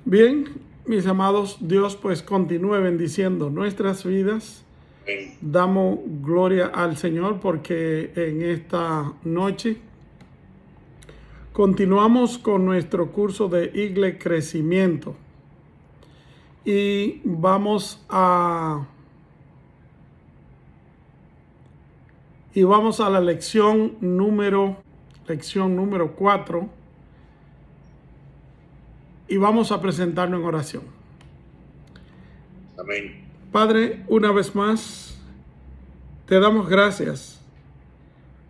Bien, mis amados, Dios pues continúe bendiciendo nuestras vidas. Damos gloria al Señor porque en esta noche continuamos con nuestro curso de Iglesia Crecimiento y vamos a la lección número 4 y vamos a presentarnos en oración. Amén. Padre, una vez más, te damos gracias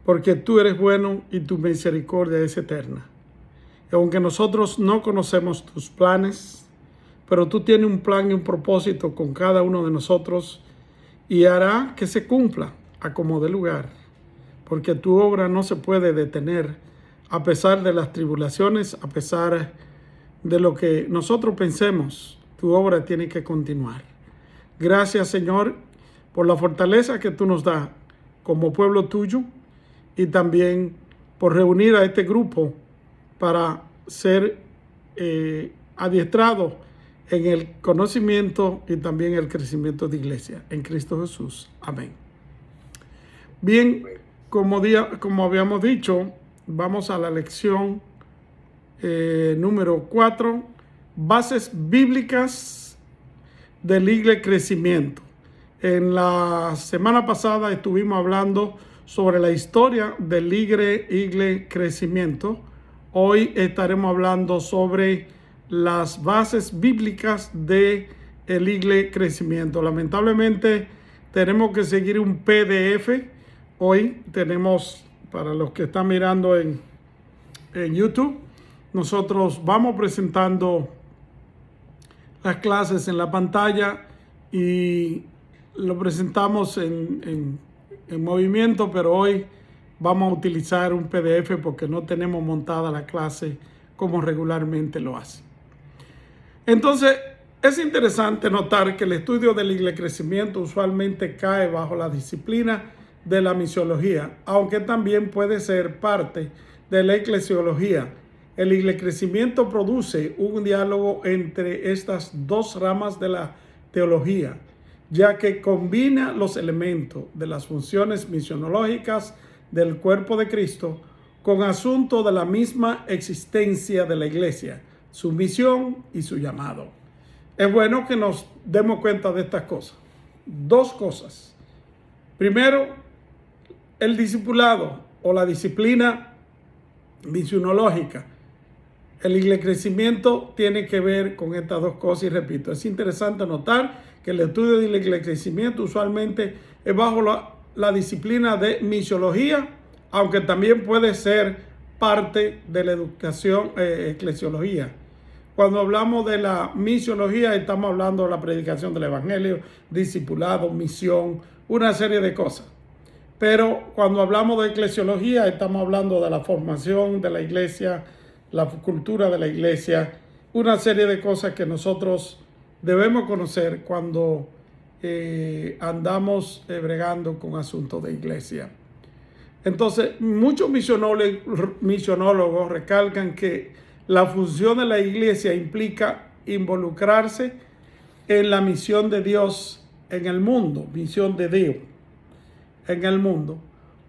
porque tú eres bueno y tu misericordia es eterna. Y aunque nosotros no conocemos tus planes, pero tú tienes un plan y un propósito con cada uno de nosotros y hará que se cumpla a como de lugar, porque tu obra no se puede detener a pesar de las tribulaciones, a pesar de lo que nosotros pensemos, tu obra tiene que continuar. Gracias, Señor, por la fortaleza que tú nos das como pueblo tuyo y también por reunir a este grupo para ser adiestrados en el conocimiento y también el crecimiento de iglesia. En Cristo Jesús. Amén. Bien, como habíamos dicho, vamos a la lección número 4, bases bíblicas del Iglesia Crecimiento. En la semana pasada estuvimos hablando sobre la historia del Iglesia Crecimiento. Hoy estaremos hablando sobre las bases bíblicas del Iglesia Crecimiento. Lamentablemente tenemos que seguir un PDF. Hoy tenemos, para los que están mirando en YouTube, nosotros vamos presentando las clases en la pantalla y lo presentamos en movimiento, pero hoy vamos a utilizar un PDF porque no tenemos montada la clase como regularmente lo hace. Entonces, es interesante notar que el estudio del Iglesia Crecimiento usualmente cae bajo la disciplina de la misiología, aunque también puede ser parte de la eclesiología. El Iglesia Crecimiento produce un diálogo entre estas dos ramas de la teología, ya que combina los elementos de las funciones misionológicas del cuerpo de Cristo con asuntos de la misma existencia de la iglesia, su misión y su llamado. Es bueno que nos demos cuenta de estas cosas. Dos cosas. Primero, el discipulado o la disciplina misionológica. El Iglesia Crecimiento tiene que ver con estas dos cosas y repito, es interesante notar que el estudio del Iglesia Crecimiento usualmente es bajo la disciplina de misiología, aunque también puede ser parte de la educación eclesiología. Cuando hablamos de la misiología estamos hablando de la predicación del evangelio, discipulado, misión, una serie de cosas. Pero cuando hablamos de eclesiología estamos hablando de la formación de la iglesia, la cultura de la iglesia, una serie de cosas que nosotros debemos conocer cuando andamos bregando con asuntos de iglesia. Entonces, muchos misionólogos recalcan que la función de la iglesia implica involucrarse en la misión de Dios en el mundo, misión de Dios en el mundo.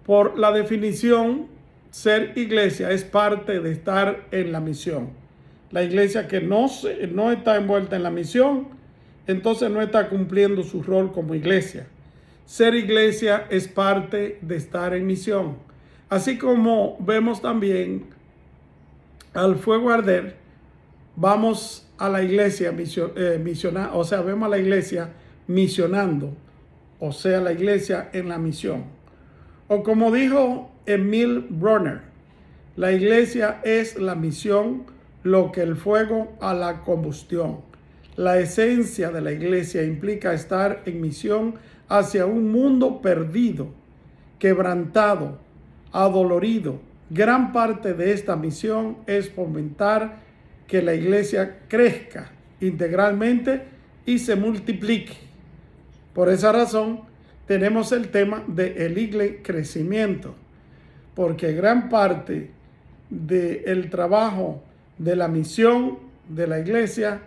Por la definición, ser iglesia es parte de estar en la misión. La iglesia que no está envuelta en la misión, entonces no está cumpliendo su rol como iglesia. Ser iglesia es parte de estar en misión. Así como vemos también al fuego arder, vamos a la iglesia misionando, o sea, vemos a la iglesia misionando, o sea, la iglesia en la misión. O como dijo Emil Brunner, la iglesia es la misión, lo que el fuego a la combustión. La esencia de la iglesia implica estar en misión hacia un mundo perdido, quebrantado, adolorido. Gran parte de esta misión es fomentar que la iglesia crezca integralmente y se multiplique. Por esa razón, tenemos el tema del Iglesia Crecimiento, porque gran parte del trabajo de la misión de la iglesia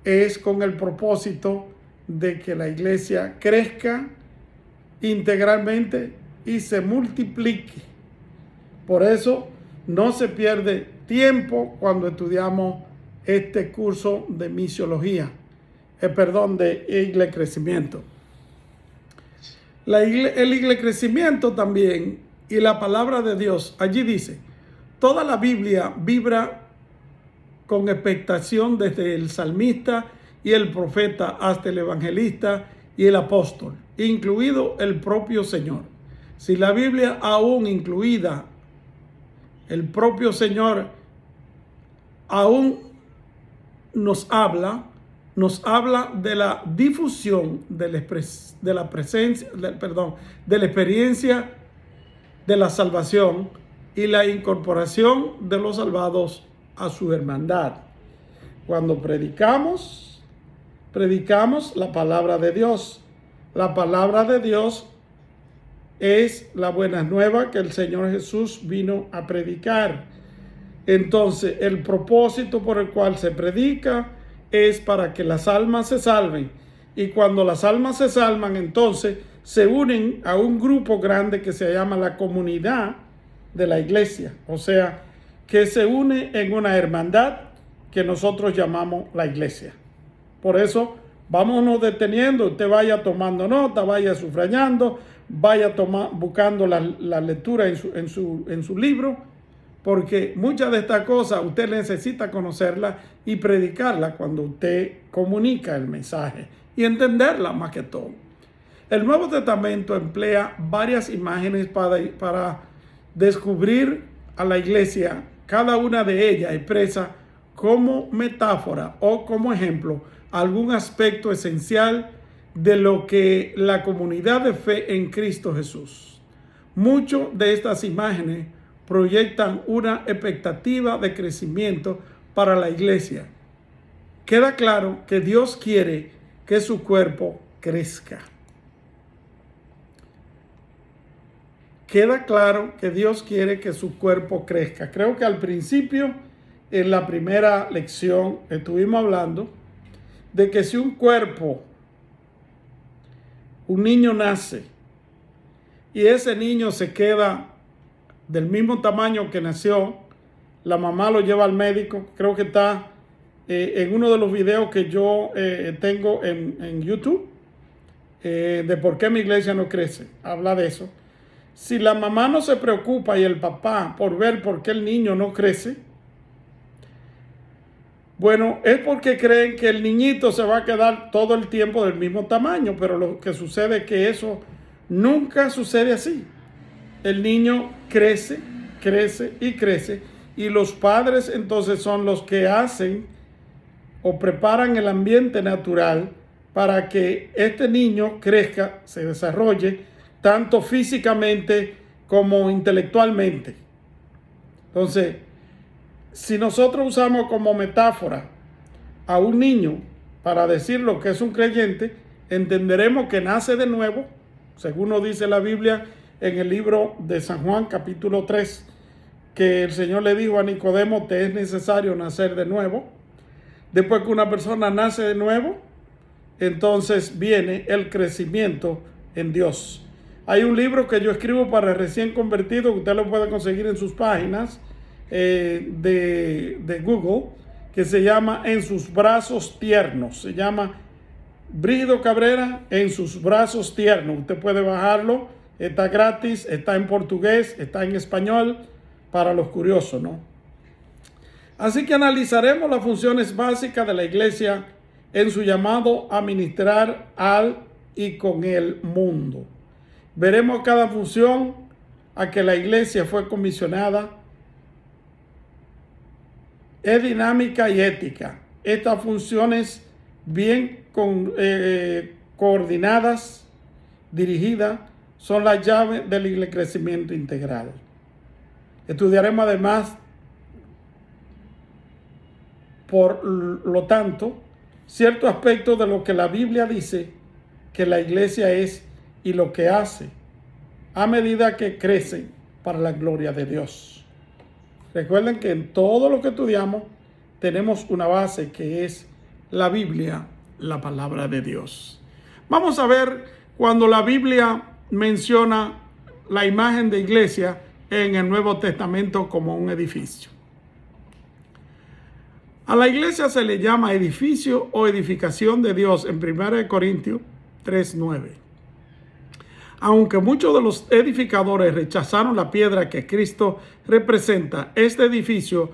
es con el propósito de que la iglesia crezca integralmente y se multiplique. Por eso no se pierde tiempo cuando estudiamos este curso de misiología, de Iglesia Crecimiento. El Iglesia Crecimiento también y la palabra de Dios, allí dice, toda la Biblia vibra con expectación desde el salmista y el profeta hasta el evangelista y el apóstol, incluido el propio Señor. Si la Biblia aún incluida el propio Señor aún nos habla de la difusión de la experiencia de la salvación y la incorporación de los salvados a su hermandad. Cuando predicamos la palabra de Dios. La palabra de Dios es la buena nueva que el Señor Jesús vino a predicar. Entonces, el propósito por el cual se predica es para que las almas se salven. Y cuando las almas se salvan, entonces se unen a un grupo grande que se llama la comunidad de la iglesia. O sea, que se une en una hermandad que nosotros llamamos la iglesia. Por eso, vámonos deteniendo. Usted vaya tomando nota, vaya sufrayando, vaya buscando la lectura en su libro, porque muchas de estas cosas usted necesita conocerlas y predicarlas cuando usted comunica el mensaje y entenderla más que todo. El Nuevo Testamento emplea varias imágenes para descubrir a la iglesia. Cada una de ellas expresa como metáfora o como ejemplo algún aspecto esencial de lo que la comunidad de fe en Cristo Jesús. Muchas de estas imágenes proyectan una expectativa de crecimiento para la iglesia. Queda claro que Dios quiere que su cuerpo crezca. Queda claro que Dios quiere que su cuerpo crezca. Creo que al principio, en la primera lección, estuvimos hablando de que si un niño nace y ese niño se queda del mismo tamaño que nació, la mamá lo lleva al médico. Creo que está en uno de los videos que yo tengo en YouTube, de por qué mi iglesia no crece. Habla de eso. Si la mamá no se preocupa y el papá por ver por qué el niño no crece, bueno, es porque creen que el niñito se va a quedar todo el tiempo del mismo tamaño, pero lo que sucede es que eso nunca sucede así. El niño crece, crece y crece, y los padres entonces son los que hacen o preparan el ambiente natural para que este niño crezca, se desarrolle, tanto físicamente como intelectualmente. Entonces, si nosotros usamos como metáfora a un niño para decir lo que es un creyente, entenderemos que nace de nuevo, según nos dice la Biblia en el libro de San Juan, capítulo 3, que el Señor le dijo a Nicodemo, te es necesario nacer de nuevo. Después que una persona nace de nuevo, entonces viene el crecimiento en Dios. Hay un libro que yo escribo para recién convertidos, que usted lo puede conseguir en sus páginas de Google, que se llama En sus brazos tiernos. Se llama Brígido Cabrera, En sus brazos tiernos. Usted puede bajarlo, está gratis, está en portugués, está en español, para los curiosos, ¿no? Así que analizaremos las funciones básicas de la iglesia en su llamado a ministrar al y con el mundo. Veremos cada función a que la iglesia fue comisionada. Es dinámica y ética. Estas funciones bien coordinadas, dirigidas, son la llave del crecimiento integral. Estudiaremos además, por lo tanto, ciertos aspectos de lo que la Biblia dice que la iglesia es y lo que hace a medida que crece para la gloria de Dios. Recuerden que en todo lo que estudiamos tenemos una base que es la Biblia, la palabra de Dios. Vamos a ver cuando la Biblia menciona la imagen de iglesia en el Nuevo Testamento como un edificio. A la iglesia se le llama edificio o edificación de Dios en 1 Corintios 3:9. Aunque muchos de los edificadores rechazaron la piedra que Cristo representa, este edificio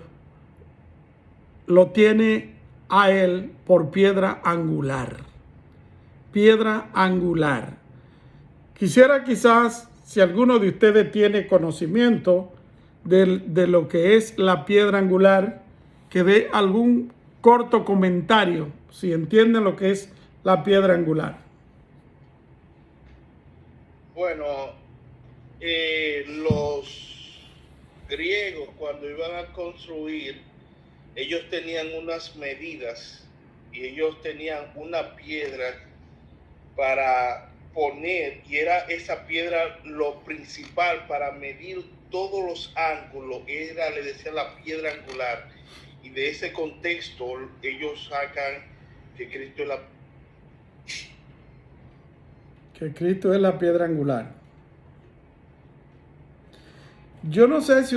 lo tiene a él por piedra angular. Piedra angular. Quisiera quizás, si alguno de ustedes tiene conocimiento de lo que es la piedra angular, que dé algún corto comentario, si entienden lo que es la piedra angular. Bueno, los griegos cuando iban a construir, ellos tenían unas medidas y ellos tenían una piedra para poner, y era esa piedra lo principal para medir todos los ángulos, le decían la piedra angular, y de ese contexto ellos sacan que Cristo es la piedra angular. Yo no sé si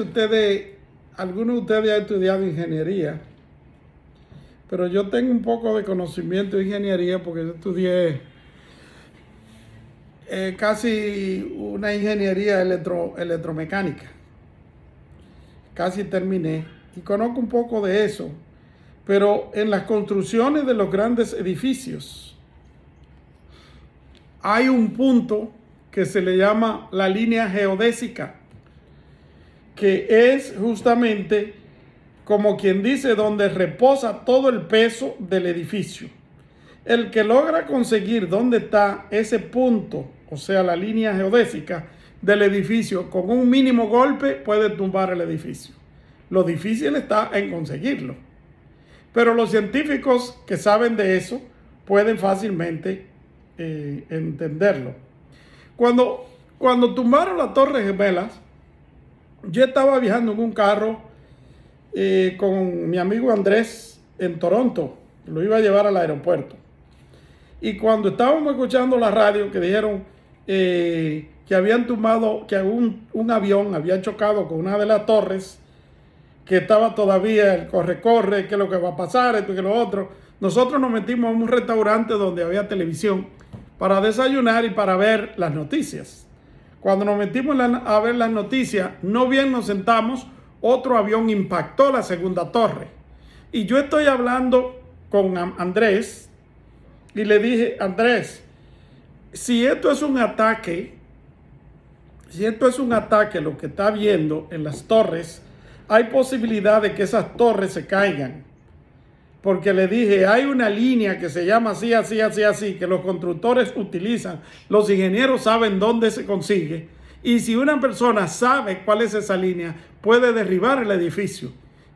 alguno de ustedes ha estudiado ingeniería, pero yo tengo un poco de conocimiento de ingeniería porque yo estudié casi una ingeniería electromecánica. Casi terminé y conozco un poco de eso, pero en las construcciones de los grandes edificios hay un punto que se le llama la línea geodésica, que es justamente como quien dice donde reposa todo el peso del edificio. El que logra conseguir dónde está ese punto, o sea, la línea geodésica del edificio, con un mínimo golpe puede tumbar el edificio. Lo difícil está en conseguirlo. Pero los científicos que saben de eso pueden fácilmente entenderlo. Cuando tumbaron las Torres Gemelas, yo estaba viajando en un carro con mi amigo Andrés en Toronto. Lo iba a llevar al aeropuerto. Y cuando estábamos escuchando la radio que dijeron que habían tumbado, que un avión había chocado con una de las torres, que estaba todavía el corre-corre, qué es lo que va a pasar, esto y que lo otro. Nosotros nos metimos en un restaurante donde había televisión para desayunar y para ver las noticias. Cuando nos metimos a ver las noticias, no bien nos sentamos, otro avión impactó la segunda torre. Y yo estoy hablando con Andrés y le dije, Andrés, si esto es un ataque lo que está viendo en las torres, hay posibilidad de que esas torres se caigan. Porque le dije, hay una línea que se llama así, así, así, así, que los constructores utilizan. Los ingenieros saben dónde se consigue. Y si una persona sabe cuál es esa línea, puede derribar el edificio.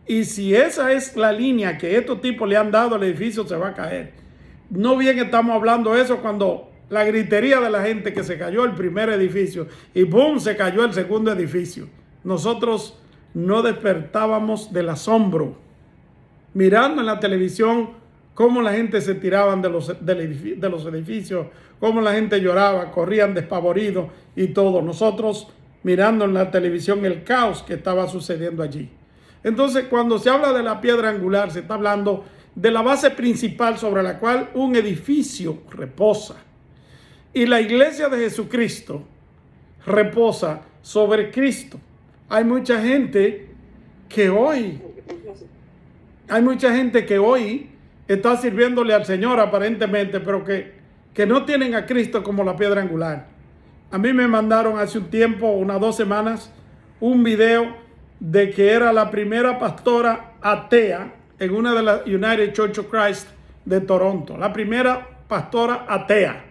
Y si esa es la línea que estos tipos le han dado al edificio, se va a caer. No bien estamos hablando de eso cuando la gritería de la gente que se cayó el primer edificio y ¡boom! Se cayó el segundo edificio. Nosotros no despertábamos del asombro, mirando en la televisión cómo la gente se tiraban de los edificios, cómo la gente lloraba, corrían despavoridos y todo. Nosotros mirando en la televisión el caos que estaba sucediendo allí. Entonces, cuando se habla de la piedra angular, se está hablando de la base principal sobre la cual un edificio reposa. Y la iglesia de Jesucristo reposa sobre Cristo. Hay mucha gente que hoy está sirviéndole al Señor aparentemente, pero que no tienen a Cristo como la piedra angular. A mí me mandaron hace un tiempo, unas 2 semanas, un video de que era la primera pastora atea en una de las United Church of Christ de Toronto. La primera pastora atea.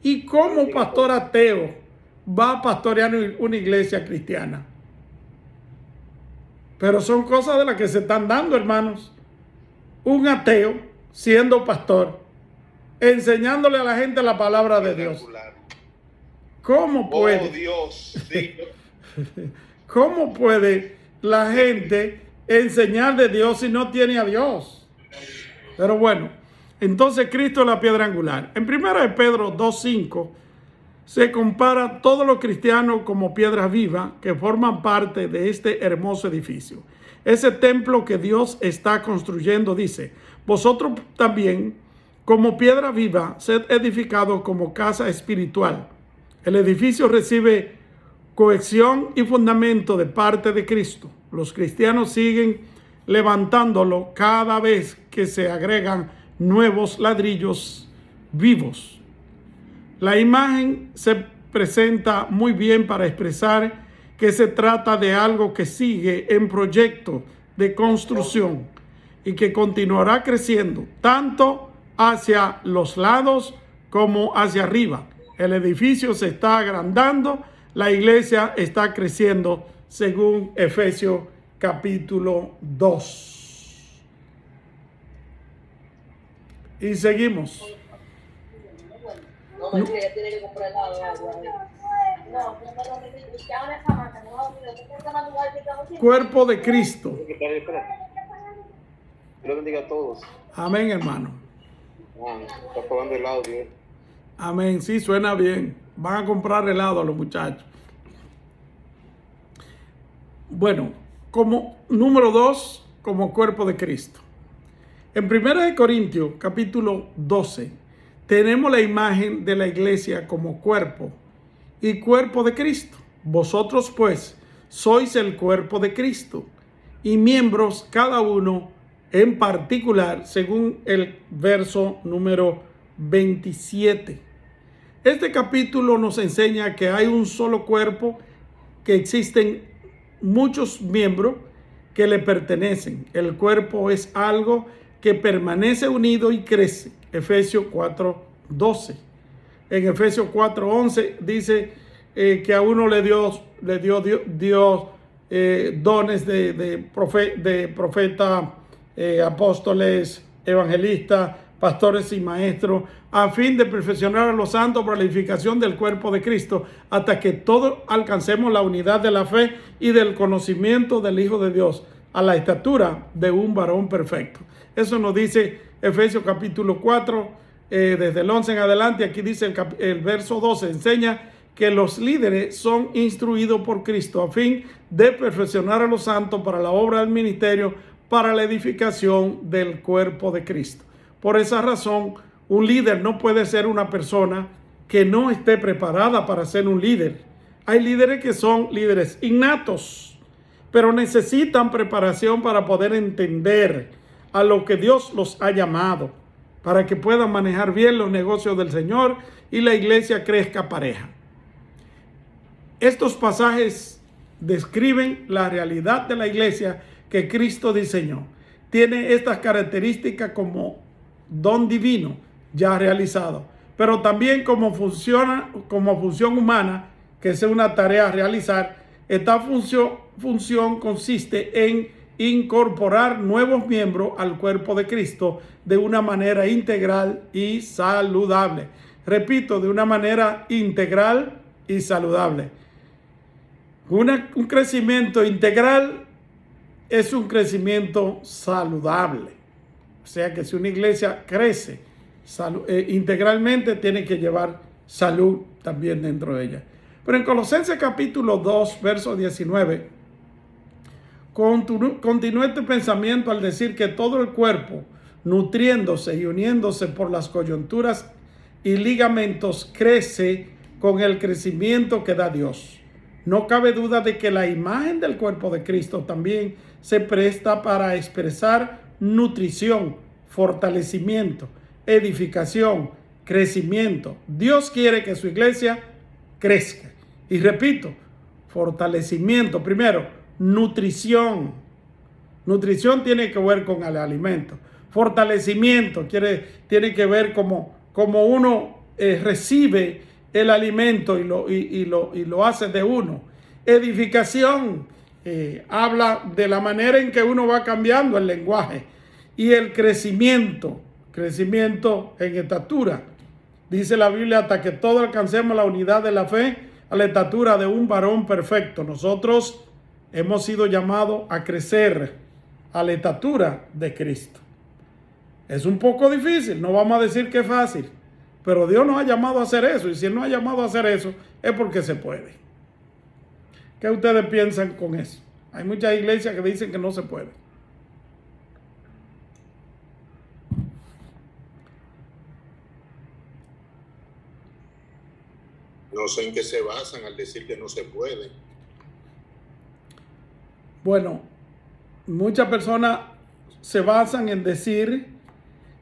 ¿Y cómo pastor ateo va a pastorear una iglesia cristiana? Pero son cosas de las que se están dando, hermanos. Un ateo siendo pastor, enseñándole a la gente la palabra de Dios. ¿Cómo puede? Oh, Dios, sí. ¿Cómo puede la gente enseñar de Dios si no tiene a Dios? Pero bueno, Entonces Cristo es la piedra angular. En 1 Pedro 2:5 se compara todos los cristianos como piedras vivas que forman parte de este hermoso edificio. Ese templo que Dios está construyendo, dice: vosotros también, como piedra viva, sed edificados como casa espiritual. El edificio recibe cohesión y fundamento de parte de Cristo. Los cristianos siguen levantándolo cada vez que se agregan nuevos ladrillos vivos. La imagen se presenta muy bien para expresar que se trata de algo que sigue en proyecto de construcción y que continuará creciendo tanto hacia los lados como hacia arriba. El edificio se está agrandando, la iglesia está creciendo, según Efesios capítulo 2. Y seguimos. Cuerpo de Cristo. Dios bendiga a todos. Amén, hermano. Está probando el audio. Amén. Sí, suena bien. Van a comprar helado a los muchachos. Bueno, como número 2, como cuerpo de Cristo. En 1 Corintios, capítulo 12, tenemos la imagen de la iglesia como cuerpo y cuerpo de Cristo. Vosotros, pues, sois el cuerpo de Cristo y miembros cada uno en particular, según el verso número 27. Este capítulo nos enseña que hay un solo cuerpo, que existen muchos miembros que le pertenecen. El cuerpo es algo que permanece unido y crece. Efesios 4:12. En Efesios 4:11 dice que a uno le dio Dios dones de profeta, apóstoles, evangelistas, pastores y maestros, a fin de perfeccionar a los santos para la edificación del cuerpo de Cristo, hasta que todos alcancemos la unidad de la fe y del conocimiento del Hijo de Dios, a la estatura de un varón perfecto. Eso nos dice Efesios capítulo 4, desde el 11 en adelante. Aquí dice el verso 12, enseña que los líderes son instruidos por Cristo a fin de perfeccionar a los santos para la obra del ministerio, para la edificación del cuerpo de Cristo. Por esa razón, un líder no puede ser una persona que no esté preparada para ser un líder. Hay líderes que son líderes innatos, pero necesitan preparación para poder entender a lo que Dios los ha llamado, para que puedan manejar bien los negocios del Señor y la iglesia crezca pareja. Estos pasajes describen la realidad de la iglesia que Cristo diseñó. Tiene estas características como don divino ya realizado, pero también como función humana, que es una tarea a realizar. Esta función consiste en incorporar nuevos miembros al cuerpo de Cristo de una manera integral y saludable. Repito, de una manera integral y saludable. Un crecimiento integral es un crecimiento saludable. O sea que si una iglesia crece integralmente, tiene que llevar salud también dentro de ella. Pero en Colosenses capítulo 2, verso 19, continúa este pensamiento al decir que todo el cuerpo, nutriéndose y uniéndose por las coyunturas y ligamentos, crece con el crecimiento que da Dios. No cabe duda de que la imagen del cuerpo de Cristo también se presta para expresar nutrición, fortalecimiento, edificación, crecimiento. Dios quiere que su iglesia crezca. Y repito, fortalecimiento. Primero, nutrición. Nutrición tiene que ver con el alimento. Fortalecimiento tiene que ver como uno recibe el alimento y lo hace de uno. Edificación habla de la manera en que uno va cambiando el lenguaje. Y el crecimiento en estatura. Dice la Biblia, hasta que todos alcancemos la unidad de la fe, a la estatura de un varón perfecto. Nosotros hemos sido llamados a crecer a la estatura de Cristo. Es un poco difícil, no vamos a decir que es fácil, pero Dios nos ha llamado a hacer eso, y si Él nos ha llamado a hacer eso, es porque se puede. ¿Qué ustedes piensan con eso? Hay muchas iglesias que dicen que no se puede. No sé en qué se basan al decir que no se puede. Bueno, muchas personas se basan en decir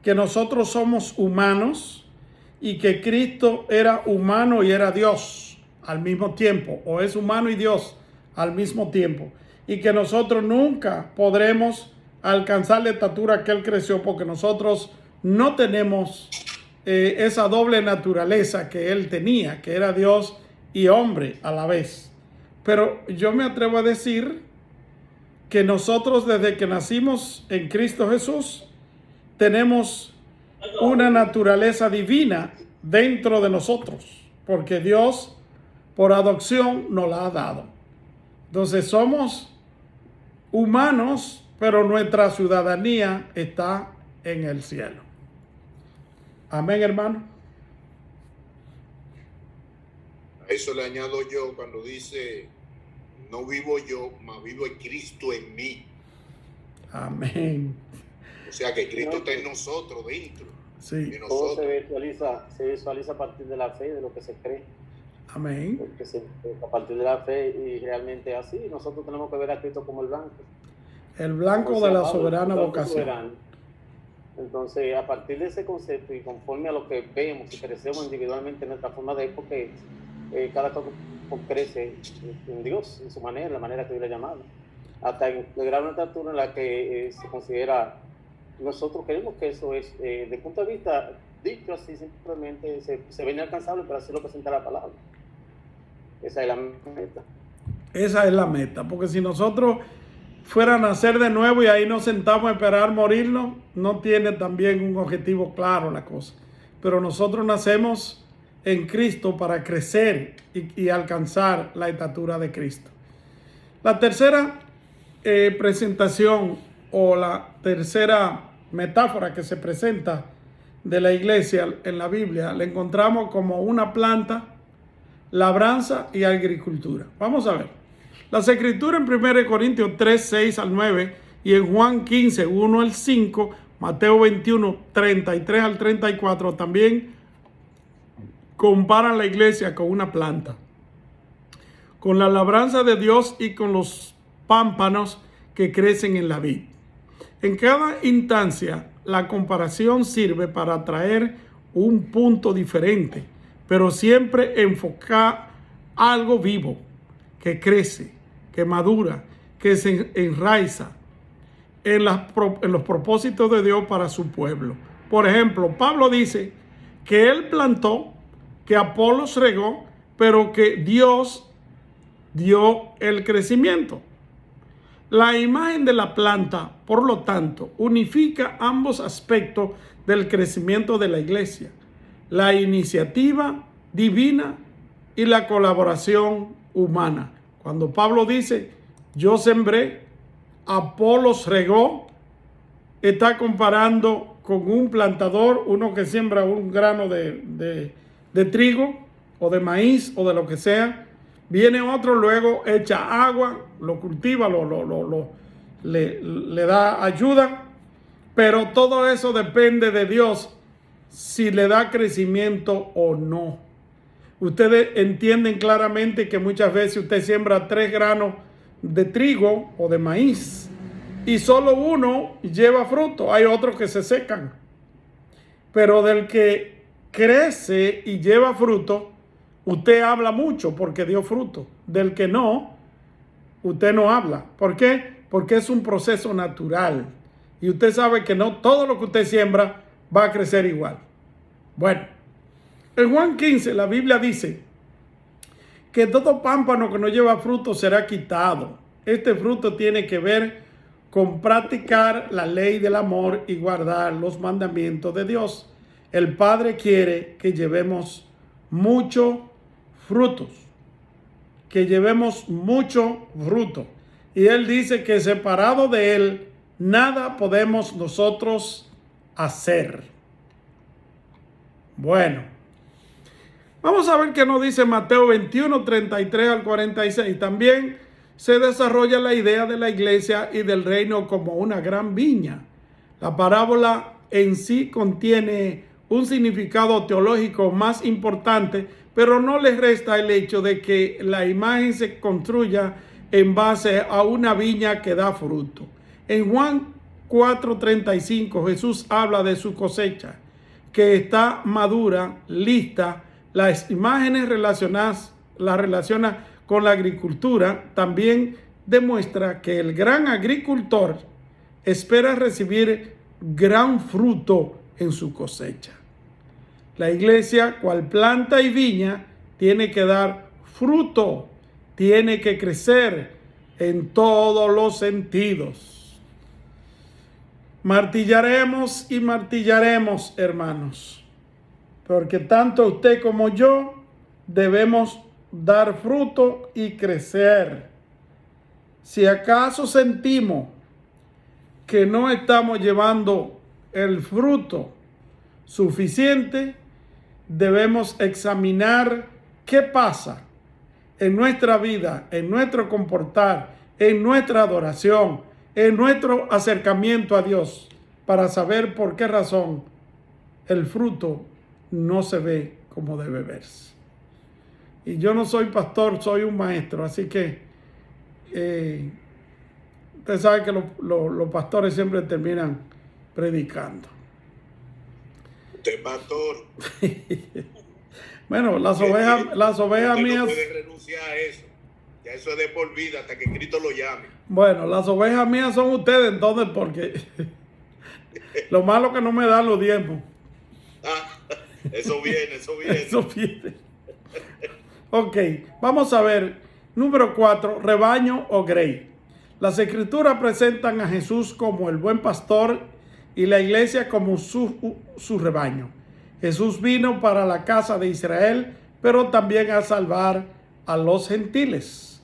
que nosotros somos humanos y que Cristo era humano y era Dios al mismo tiempo, o es humano y Dios al mismo tiempo, y que nosotros nunca podremos alcanzar la estatura que Él creció porque nosotros no tenemos esa doble naturaleza que Él tenía, que era Dios y hombre a la vez. Pero yo me atrevo a decir que nosotros desde que nacimos en Cristo Jesús tenemos una naturaleza divina dentro de nosotros, porque Dios por adopción nos la ha dado. Entonces somos humanos, pero nuestra ciudadanía está en el cielo. Amén, hermano. A eso le añado yo cuando dice, no vivo yo, mas vivo el Cristo en mí. Amén. O sea que Cristo está en nosotros, dentro Sí. de Todo nosotros. se visualiza a partir de la fe, de lo que se cree. Amén. Porque a partir de la fe y realmente así, nosotros tenemos que ver a Cristo como el blanco. El blanco de la soberana vocación. Entonces, a partir de ese concepto y conforme a lo que vemos y crecemos individualmente en nuestra forma de, porque cada cual crece en Dios, en su manera, la manera que Dios le ha llamado, hasta lograr una estatura en la que se considera, nosotros queremos que eso es, desde el punto de vista dicho así, simplemente se ve inalcanzable, pero así lo presenta la palabra. Esa es la meta. Esa es la meta, porque si nosotros fuera a nacer de nuevo y ahí nos sentamos a esperar morirnos, no tiene también un objetivo claro la cosa. Pero nosotros nacemos en Cristo para crecer y alcanzar la estatura de Cristo. La tercera presentación o la tercera metáfora que se presenta de la iglesia en la Biblia la encontramos como una planta, labranza y agricultura. Vamos a ver. Las escrituras en 1 Corintios 3, 6 al 9 y en Juan 15, 1 al 5, Mateo 21, 33 al 34 también comparan la iglesia con una planta, con la labranza de Dios y con los pámpanos que crecen en la vid. En cada instancia, la comparación sirve para traer un punto diferente, pero siempre enfocar algo vivo, que crece, que madura, que se enraiza en los propósitos de Dios para su pueblo. Por ejemplo, Pablo dice que él plantó, que Apolos regó, pero que Dios dio el crecimiento. La imagen de la planta, por lo tanto, unifica ambos aspectos del crecimiento de la iglesia: la iniciativa divina y la colaboración humana. Cuando Pablo dice, yo sembré, Apolos regó, está comparando con un plantador, uno que siembra un grano de trigo o de maíz o de lo que sea. Viene otro, luego echa agua, lo cultiva, le da ayuda, pero todo eso depende de Dios si le da crecimiento o no. Ustedes entienden claramente que muchas veces usted siembra 3 granos de trigo o de maíz y solo uno lleva fruto, hay otros que se secan. Pero del que crece y lleva fruto, usted habla mucho porque dio fruto. Del que no, usted no habla. ¿Por qué? Porque es un proceso natural. Y usted sabe que no todo lo que usted siembra va a crecer igual. Bueno, en Juan 15 la Biblia dice que todo pámpano que no lleva fruto será quitado. Este fruto tiene que ver con practicar la ley del amor y guardar los mandamientos de Dios. El Padre quiere que llevemos muchos frutos, que llevemos mucho fruto. Y Él dice que separado de Él, nada podemos nosotros hacer. Bueno, vamos a ver qué nos dice Mateo 21, 33 al 46. También se desarrolla la idea de la iglesia y del reino como una gran viña. La parábola en sí contiene un significado teológico más importante, pero no le resta el hecho de que la imagen se construya en base a una viña que da fruto. En Juan 4:35 Jesús habla de su cosecha, que está madura, lista. Las imágenes relacionadas, la relaciona con la agricultura. También demuestra que el gran agricultor espera recibir gran fruto en su cosecha. La iglesia, cual planta y viña, tiene que dar fruto, tiene que crecer en todos los sentidos. Martillaremos y martillaremos, hermanos, porque tanto usted como yo debemos dar fruto y crecer. Si acaso sentimos que no estamos llevando el fruto suficiente, debemos examinar qué pasa en nuestra vida, en nuestro comportar, en nuestra adoración, en nuestro acercamiento a Dios, para saber por qué razón el fruto no se ve como debe verse. Y yo no soy pastor, soy un maestro, así que usted sabe que los pastores siempre terminan predicando. Usted es pastor. Bueno, las ovejas mías... No puede renunciar a eso. Ya eso es de por vida hasta que Cristo lo llame. Bueno, las ovejas mías son ustedes entonces, porque lo malo que no me dan los diezmos. Eso viene. Eso viene. Ok, vamos a ver. Número 4, rebaño o grey. Las escrituras presentan a Jesús como el buen pastor y la iglesia como su rebaño. Jesús vino para la casa de Israel, pero también a salvar a los gentiles.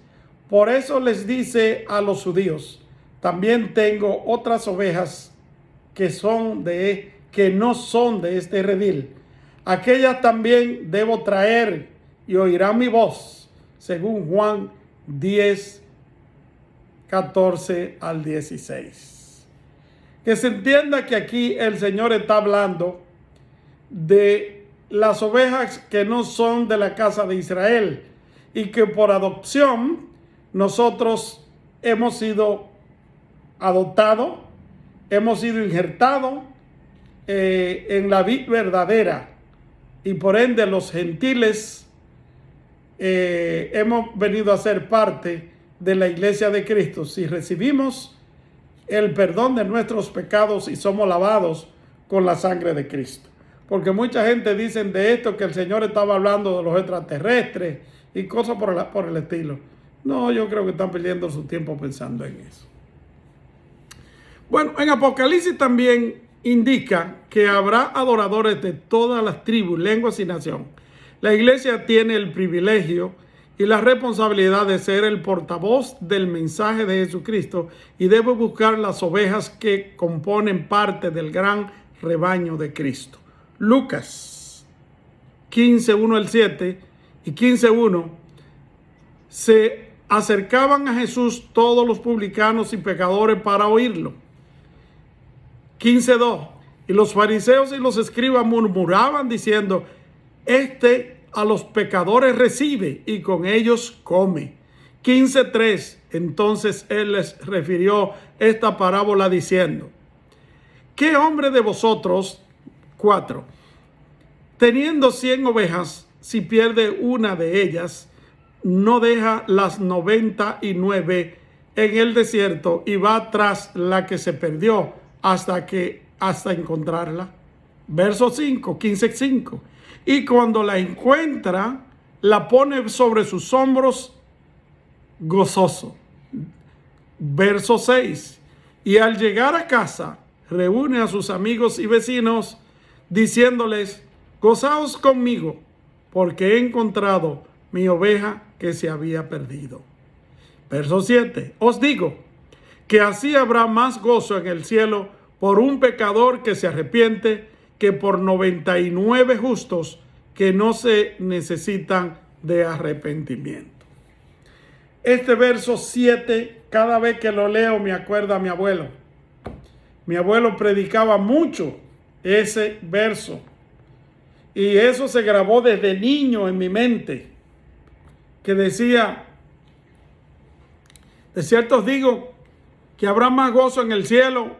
Por eso les dice a los judíos: también tengo otras ovejas que no son de este redil. Aquellas también debo traer y oirán mi voz, según Juan 10, 14 al 16. Que se entienda que aquí el Señor está hablando de las ovejas que no son de la casa de Israel y que por adopción nosotros hemos sido adoptados, hemos sido injertados en la vid verdadera, y por ende los gentiles hemos venido a ser parte de la iglesia de Cristo si recibimos el perdón de nuestros pecados y somos lavados con la sangre de Cristo. Porque mucha gente dice de esto que el Señor estaba hablando de los extraterrestres y cosas por el estilo. No, yo creo que están perdiendo su tiempo pensando en eso. Bueno, en Apocalipsis también indica que habrá adoradores de todas las tribus, lenguas y nación. La iglesia tiene el privilegio y la responsabilidad de ser el portavoz del mensaje de Jesucristo y debe buscar las ovejas que componen parte del gran rebaño de Cristo. Lucas 15:1 al 7 y 15:1 se acercaban a Jesús todos los publicanos y pecadores para oírlo. 15:2 y los fariseos y los escribas murmuraban diciendo: este a los pecadores recibe y con ellos come. 15:3 entonces él les refirió esta parábola diciendo: ¿qué hombre de vosotros, 4, teniendo 100 ovejas, si pierde una de ellas, no deja las 99 en el desierto y va tras la que se perdió hasta encontrarla? Verso 5, 15:5. Y cuando la encuentra, la pone sobre sus hombros gozoso. Verso 6. Y al llegar a casa, reúne a sus amigos y vecinos, diciéndoles: gozaos conmigo, porque he encontrado mi oveja que se había perdido. Verso 7. Os digo que así habrá más gozo en el cielo por un pecador que se arrepiente que por 99 justos que no se necesitan de arrepentimiento. Este verso 7, cada vez que lo leo me acuerda a mi abuelo. Mi abuelo predicaba mucho ese verso y eso se grabó desde niño en mi mente, que decía: de cierto os digo que habrá más gozo en el cielo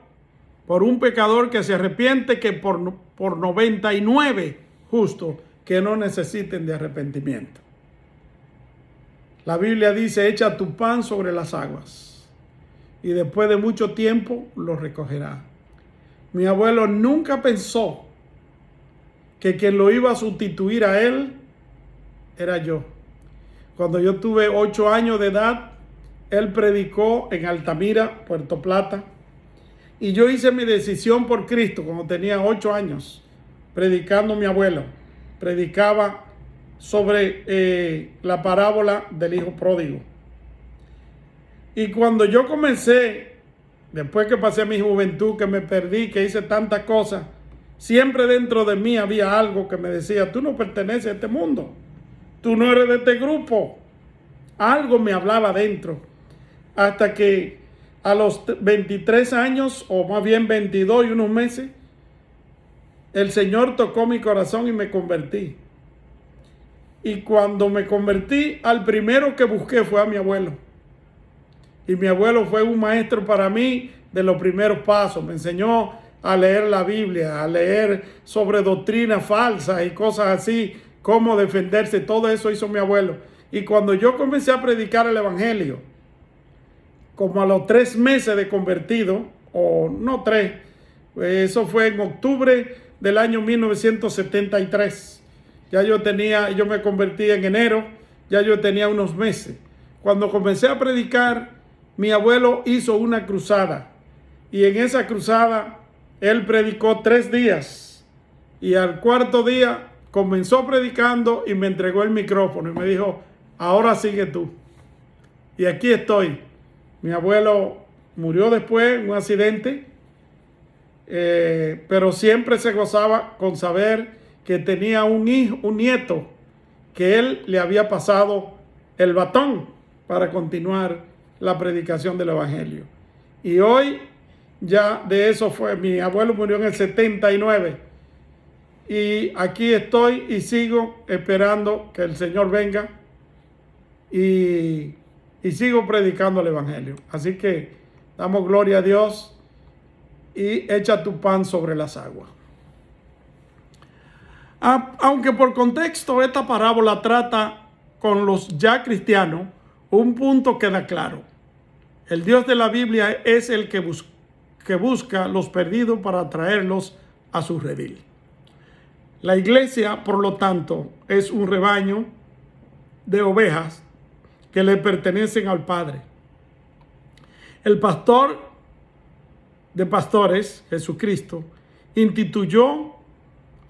por un pecador que se arrepiente que por 99 justos que no necesiten de arrepentimiento. La Biblia dice: echa tu pan sobre las aguas y después de mucho tiempo lo recogerá. Mi abuelo nunca pensó que quien lo iba a sustituir a él era yo. Cuando yo tuve 8 años de edad, él predicó en Altamira, Puerto Plata, y yo hice mi decisión por Cristo cuando tenía 8 años, predicando mi abuelo. Predicaba sobre la parábola del hijo pródigo. Y cuando yo comencé, después que pasé mi juventud, que me perdí, que hice tantas cosas, siempre dentro de mí había algo que me decía: tú no perteneces a este mundo, tú no eres de este grupo. Algo me hablaba dentro, hasta que a los 23 años, o más bien 22 y unos meses, el Señor tocó mi corazón y me convertí. Y cuando me convertí, al primero que busqué fue a mi abuelo. Y mi abuelo fue un maestro para mí de los primeros pasos. Me enseñó a leer la Biblia, a leer sobre doctrinas falsas y cosas así, cómo defenderse. Todo eso hizo mi abuelo. Y cuando yo comencé a predicar el evangelio, como a los 3 meses de convertido, o no 3, eso fue en octubre del año 1973. Ya yo me convertí en enero, ya yo tenía unos meses. Cuando comencé a predicar, mi abuelo hizo una cruzada. Y en esa cruzada, él predicó 3 días. Y al 4.º día, comenzó predicando y me entregó el micrófono y me dijo: ahora sigue tú. Y aquí estoy. Mi abuelo murió después en un accidente, pero siempre se gozaba con saber que tenía un nieto, que él le había pasado el batón para continuar la predicación del evangelio. Y hoy ya de eso fue, mi abuelo murió en el 79 y aquí estoy y sigo esperando que el Señor venga y sigo predicando el evangelio. Así que damos gloria a Dios y echa tu pan sobre las aguas. Aunque por contexto esta parábola trata con los ya cristianos, un punto queda claro: el Dios de la Biblia es el que busca los perdidos para traerlos a su redil. La iglesia, por lo tanto, es un rebaño de ovejas que le pertenecen al Padre. El pastor de pastores, Jesucristo, instituyó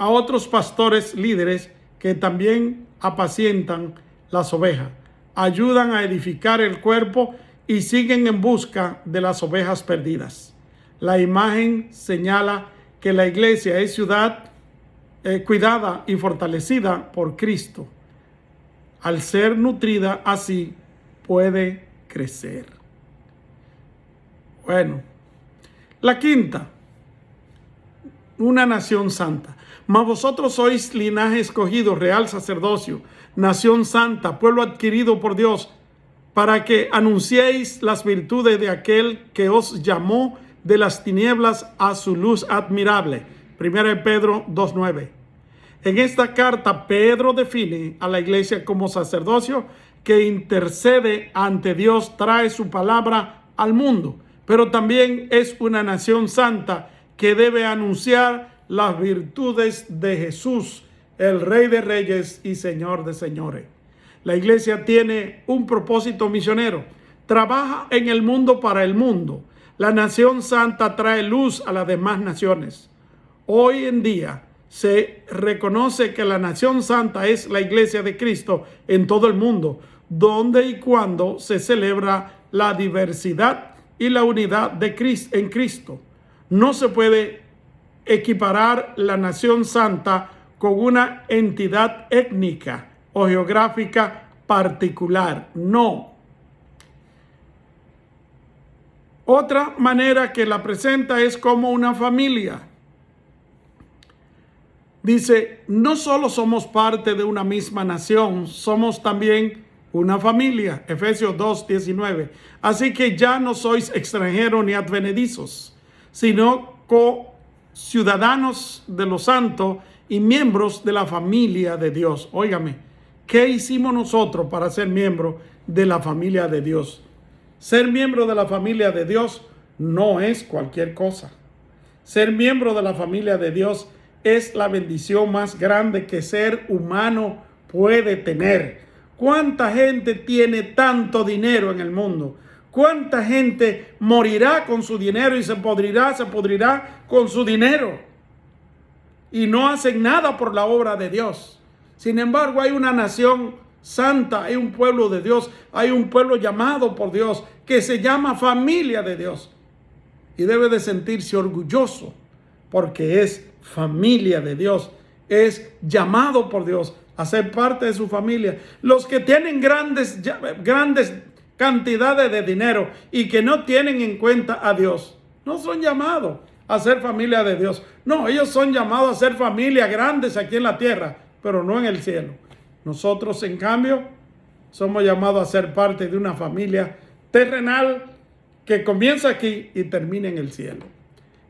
a otros pastores líderes que también apacientan las ovejas, ayudan a edificar el cuerpo y siguen en busca de las ovejas perdidas. La imagen señala que la iglesia es ciudad cuidada y fortalecida por Cristo. Al ser nutrida así, puede crecer. Bueno, la quinta, una nación santa. Mas vosotros sois linaje escogido, real sacerdocio, nación santa, pueblo adquirido por Dios, para que anunciéis las virtudes de aquel que os llamó de las tinieblas a su luz admirable. 1 Pedro 2:9. En esta carta, Pedro define a la iglesia como sacerdocio que intercede ante Dios, trae su palabra al mundo, pero también es una nación santa que debe anunciar las virtudes de Jesús, el Rey de Reyes y Señor de Señores. La iglesia tiene un propósito misionero. Trabaja en el mundo para el mundo. La nación santa trae luz a las demás naciones. Hoy en día se reconoce que la nación santa es la iglesia de Cristo en todo el mundo, donde y cuando se celebra la diversidad y la unidad de Cristo en Cristo. No se puede equiparar la nación santa con una entidad étnica o geográfica particular. No. Otra manera que la presenta es como una familia. Dice, no solo somos parte de una misma nación, somos también una familia. Efesios 2:19. Así que ya no sois extranjeros ni advenedizos, sino ciudadanos de los santos y miembros de la familia de Dios. Óigame, ¿qué hicimos nosotros para ser miembros de la familia de Dios? Ser miembro de la familia de Dios no es cualquier cosa. Ser miembro de la familia de Dios es la bendición más grande que ser humano puede tener. ¿Cuánta gente tiene tanto dinero en el mundo? ¿Cuánta gente morirá con su dinero y se pudrirá con su dinero? Y no hacen nada por la obra de Dios. Sin embargo, hay una nación santa, hay un pueblo de Dios, hay un pueblo llamado por Dios que se llama familia de Dios. Y debe de sentirse orgulloso porque es familia de Dios, es llamado por Dios a ser parte de su familia. Los que tienen grandes cantidades de dinero y que no tienen en cuenta a Dios, no son llamados a ser familia de Dios. No, ellos son llamados a ser familias grandes aquí en la tierra, pero no en el cielo. Nosotros, en cambio, somos llamados a ser parte de una familia terrenal que comienza aquí y termina en el cielo.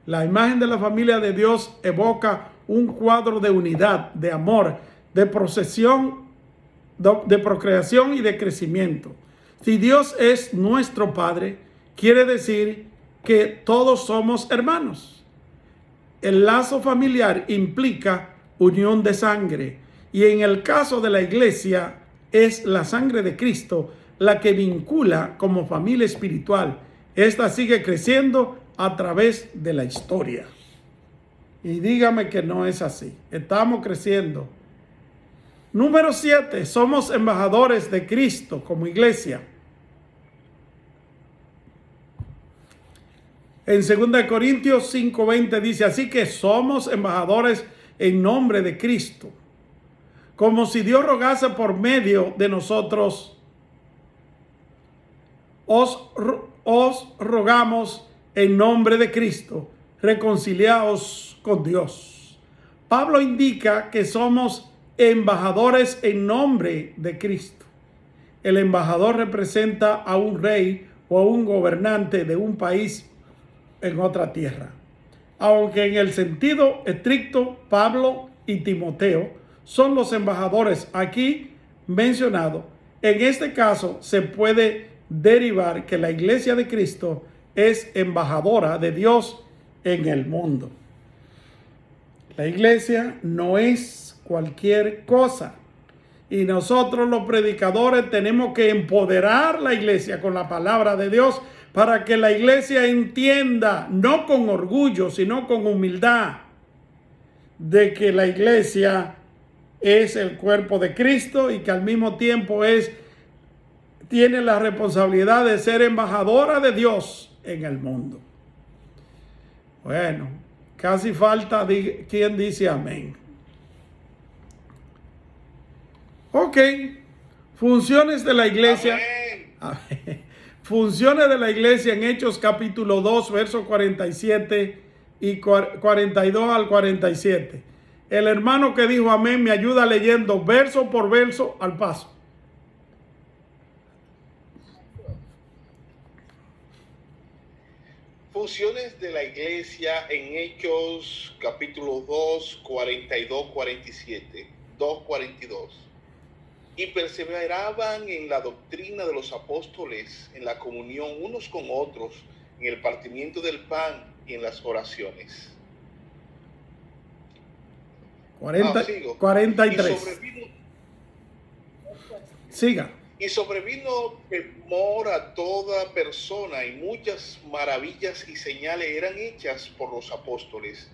La imagen de la familia de Dios evoca un cuadro de unidad, de amor, de procreación y de crecimiento. Si Dios es nuestro Padre, quiere decir que todos somos hermanos. El lazo familiar implica unión de sangre, y en el caso de la iglesia es la sangre de Cristo la que vincula como familia espiritual. Esta sigue creciendo a través de la historia. Y dígame que no es así. Estamos creciendo. Número 7. Somos embajadores de Cristo como iglesia. En 2 Corintios 5:20 dice, así que somos embajadores en nombre de Cristo. Como si Dios rogase por medio de nosotros, os rogamos en nombre de Cristo, reconciliaos con Dios. Pablo indica que somos embajadores en nombre de Cristo. El embajador representa a un rey o a un gobernante de un país en otra tierra. Aunque en el sentido estricto, Pablo y Timoteo son los embajadores aquí mencionados. En este caso se puede derivar que la iglesia de Cristo es embajadora de Dios en el mundo. La iglesia no es cualquier cosa. Y nosotros los predicadores tenemos que empoderar la iglesia con la palabra de Dios para que la iglesia entienda, no con orgullo, sino con humildad, de que la iglesia es el cuerpo de Cristo y que al mismo tiempo tiene la responsabilidad de ser embajadora de Dios en el mundo. Bueno, casi falta quien dice amén. Ok, funciones de la iglesia. Amén. Funciones de la iglesia en Hechos capítulo 2, versos 47 y 42 al 47. El hermano que dijo amén me ayuda leyendo verso por verso al paso. Funciones de la iglesia en Hechos capítulo 2, 42, 47. 2, 42. Y perseveraban en la doctrina de los apóstoles, en la comunión unos con otros, en el partimiento del pan y en las oraciones. 43. Siga. Y sobrevino temor a toda persona, y muchas maravillas y señales eran hechas por los apóstoles.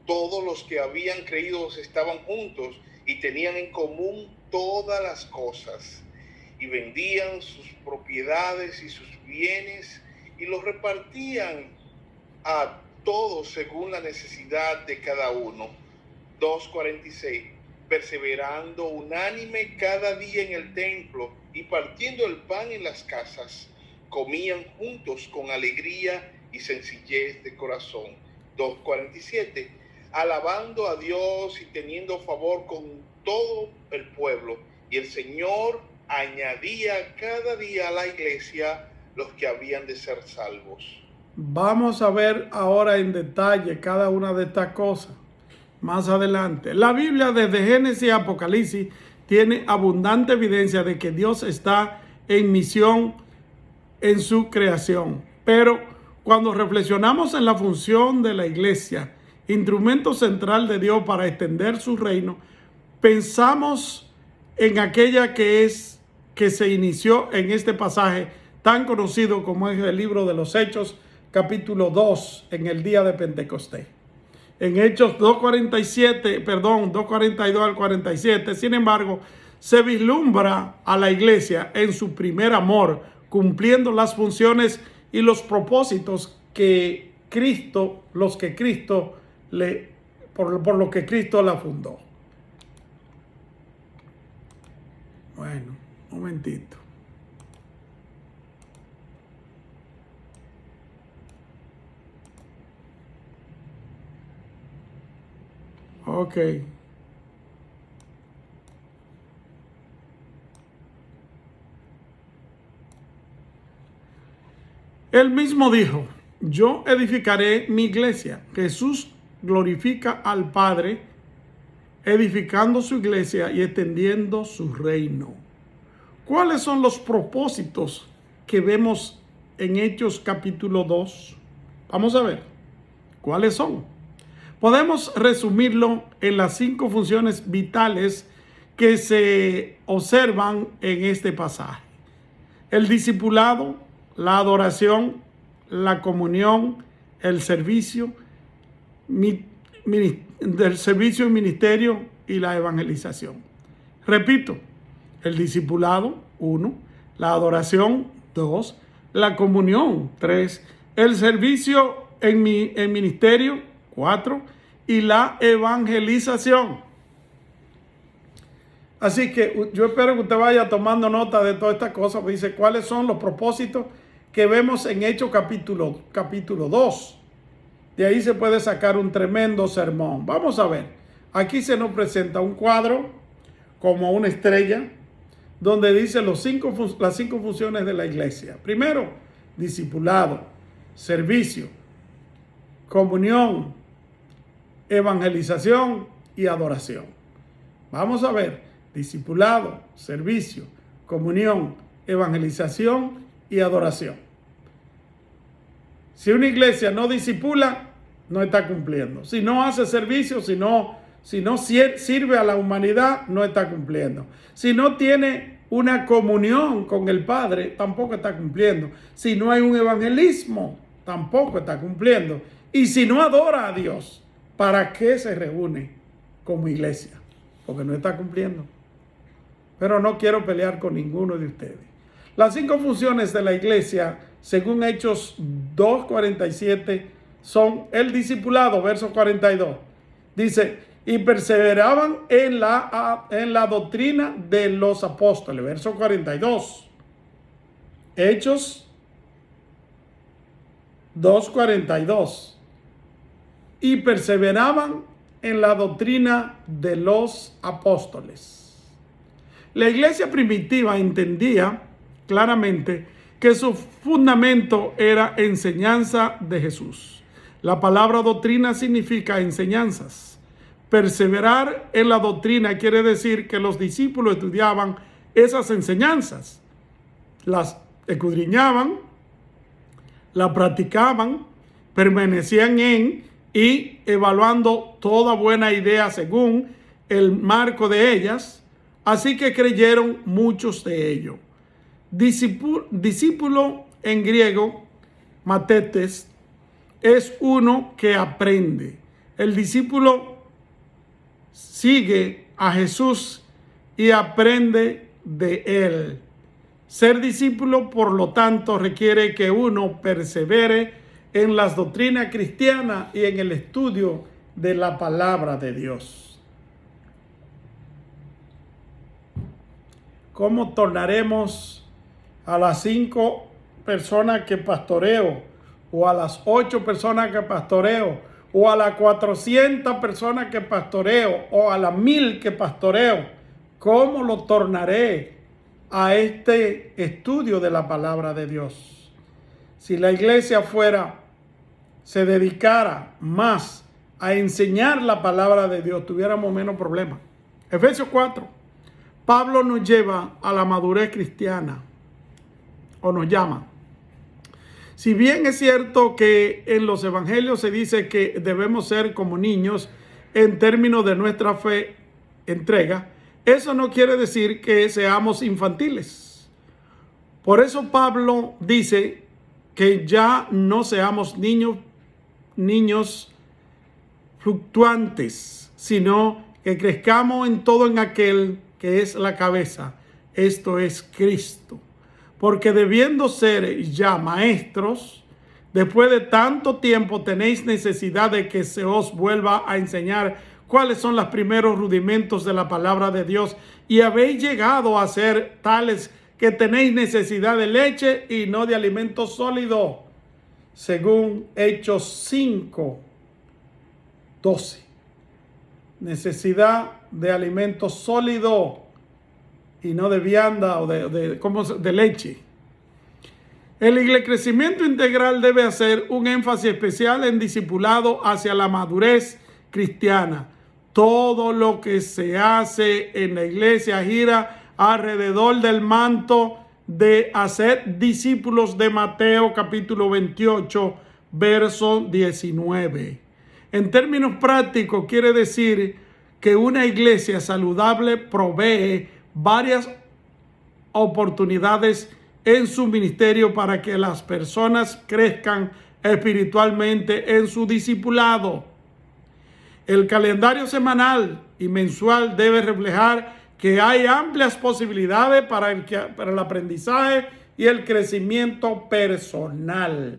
Todos los que habían creído estaban juntos y tenían en común todas las cosas, y vendían sus propiedades y sus bienes y los repartían a todo según la necesidad de cada uno. 2:46. Perseverando unánime cada día en el templo y partiendo el pan en las casas, comían juntos con alegría y sencillez de corazón. 2:47. Alabando a Dios y teniendo favor con todo el pueblo. Y el Señor añadía cada día a la iglesia los que habían de ser salvos. Vamos a ver ahora en detalle cada una de estas cosas más adelante. La Biblia desde Génesis a Apocalipsis tiene abundante evidencia de que Dios está en misión en su creación. Pero cuando reflexionamos en la función de la iglesia, instrumento central de Dios para extender su reino, pensamos en aquella que se inició en este pasaje tan conocido como es el libro de los Hechos, capítulo 2, en el día de Pentecostés. En Hechos 2:42 al 47, sin embargo, se vislumbra a la iglesia en su primer amor, cumpliendo las funciones y los propósitos que Cristo por lo que Cristo la fundó. Bueno, un momentito. Ok. Él mismo dijo, yo edificaré mi iglesia. Jesús glorifica al Padre, edificando su iglesia y extendiendo su reino. ¿Cuáles son los propósitos que vemos en Hechos capítulo 2? Vamos a ver. ¿Cuáles son? Podemos resumirlo en las 5 funciones vitales que se observan en este pasaje. El discipulado, la adoración, la comunión, el servicio, del servicio y ministerio y la evangelización. Repito, el discipulado, 1, la adoración, 2, la comunión, 3, el servicio en ministerio, 4, y la evangelización. Así que yo espero que usted vaya tomando nota de todas estas cosas, porque dice cuáles son los propósitos que vemos en Hechos capítulo 2. De ahí se puede sacar un tremendo sermón. Vamos a ver. Aquí se nos presenta un cuadro como una estrella donde dice las 5 funciones de la iglesia. Primero, discipulado, servicio, comunión, evangelización y adoración. Vamos a ver. Discipulado, servicio, comunión, evangelización y adoración. Si una iglesia no discipula, no está cumpliendo. Si no hace servicio, si no sirve a la humanidad, no está cumpliendo. Si no tiene una comunión con el Padre, tampoco está cumpliendo. Si no hay un evangelismo, tampoco está cumpliendo. Y si no adora a Dios, ¿para qué se reúne como iglesia? Porque no está cumpliendo. Pero no quiero pelear con ninguno de ustedes. Las 5 funciones de la iglesia, según Hechos 2:47, son el discipulado, verso 42. Dice, y perseveraban en la doctrina de los apóstoles, verso 42. Hechos 2:42. Y perseveraban en la doctrina de los apóstoles. La iglesia primitiva entendía claramente que su fundamento era enseñanza de Jesús. La palabra doctrina significa enseñanzas. Perseverar en la doctrina quiere decir que los discípulos estudiaban esas enseñanzas, las escudriñaban, las practicaban, permanecían en y evaluando toda buena idea según el marco de ellas. Así que creyeron muchos de ellos. Discípulo en griego, matetes, es uno que aprende. El discípulo sigue a Jesús y aprende de él. Ser discípulo, por lo tanto, requiere que uno persevere en las doctrinas cristianas y en el estudio de la palabra de Dios. ¿Cómo tornaremos a las 5 personas que pastoreo, o a las 8 personas que pastoreo, o a las 400 personas que pastoreo, o a las 1000 que pastoreo? ¿Cómo lo tornaré a este estudio de la palabra de Dios? Si la iglesia se dedicara más a enseñar la palabra de Dios, tuviéramos menos problemas. Efesios 4. Pablo nos lleva a la madurez cristiana, o nos llama. Si bien es cierto que en los evangelios se dice que debemos ser como niños en términos de nuestra fe entrega, eso no quiere decir que seamos infantiles. Por eso Pablo dice que ya no seamos niños fluctuantes, sino que crezcamos en todo en aquel que es la cabeza, esto es Cristo. Porque debiendo ser ya maestros, después de tanto tiempo tenéis necesidad de que se os vuelva a enseñar cuáles son los primeros rudimentos de la palabra de Dios, y habéis llegado a ser tales que tenéis necesidad de leche y no de alimento sólido, según Hechos 5:12. Necesidad de alimento sólido y no de vianda o de leche. El crecimiento integral debe hacer un énfasis especial en discipulado hacia la madurez cristiana. Todo lo que se hace en la iglesia gira alrededor del manto de hacer discípulos de Mateo capítulo 28, verso 19. En términos prácticos, quiere decir que una iglesia saludable provee varias oportunidades en su ministerio para que las personas crezcan espiritualmente en su discipulado. El calendario semanal y mensual debe reflejar que hay amplias posibilidades para el aprendizaje y el crecimiento personal.